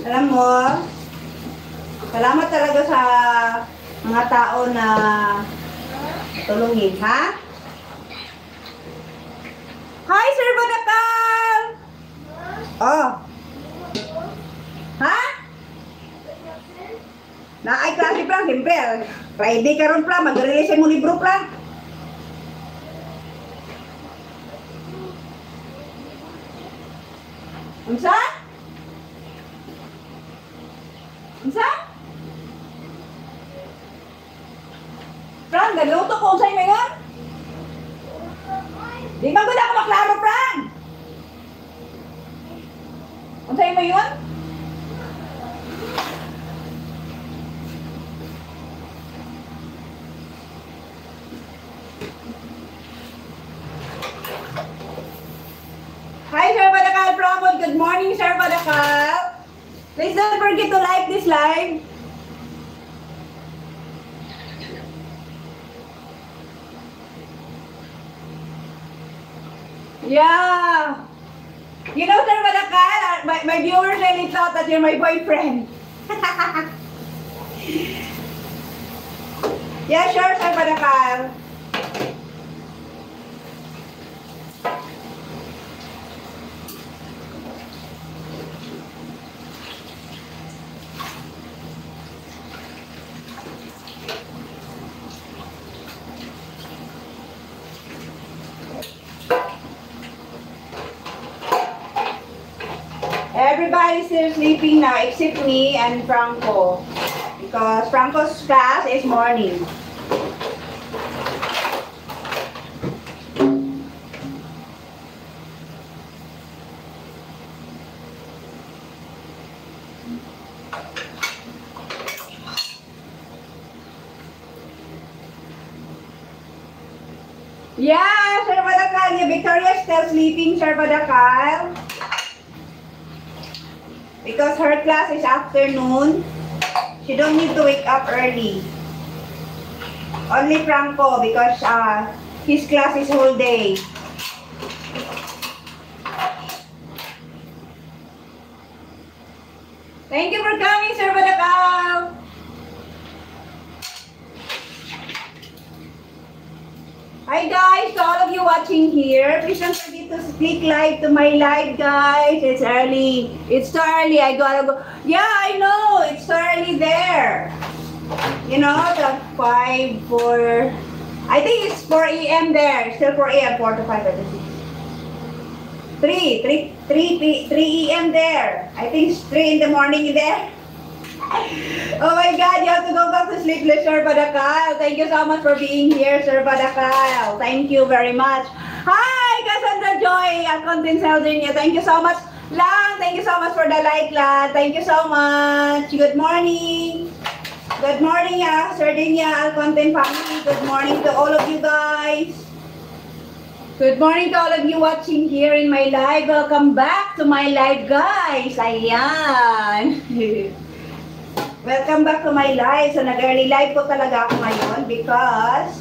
Alam mo, salamat talaga sa mga tao na tulungin, ha? Hi, Sir Badakal! Oh. Ha? Na ay klase plang, siyempre. Friday karon plang, mag-release mo libro plang. Unsa? Unsa? Plang, naluto ko unsay mayon? Di man gud ako maklaro, Plang. Unsay mayon? Hi, Sir Badakal Pramod. Good morning, Sir Badakal. Please don't forget to like this live. Yeah. You know, Sir Badakal, my viewers really thought that you're my boyfriend. Yeah, sure, Sir Badakal. Everybody's still sleeping now except me and Franco. Because Franco's class is morning. Yeah, Sir Badakal. Yeah, Victoria's still sleeping, Sir Badakal. Because her class is afternoon, she don't need to wake up early. Only Franco because his class is whole day. Thank you for coming, Sir Badakal. Hi guys, to all of you watching here, please don't forget to click like to my live, guys. It's early. It's too early. I gotta go. Yeah, I know. It's too early there. You know, the 5, 4. I think it's 4 a.m. there. Still 4 a.m. 4 to 5, 3 a.m. there. I think it's 3 in the morning there. Oh my God, you have to go back to sleep, Sir Badakal. Thank you so much for being here, Sir Badakal. Thank you very much. Hi, Cassandra Joy at Content Sardinia. Thank you so much. Lang, thank you so much for the like, Lang. Thank you so much. Good morning. Good morning, Sardinia at Content family. Good morning to all of you guys. Good morning to all of you watching here in my live. Welcome back to my live, guys. Ayan. Welcome back to my live. So, nag-early live po talaga ako ngayon because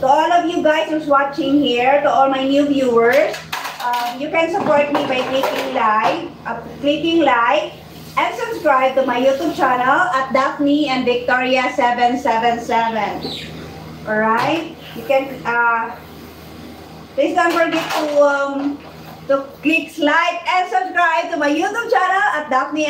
to all of you guys who's watching here, to all my new viewers, you can support me by clicking like, and subscribe to my YouTube channel at Daphne and Victoria 777. Alright? You can, please don't forget to click like and subscribe to my YouTube channel at Daphne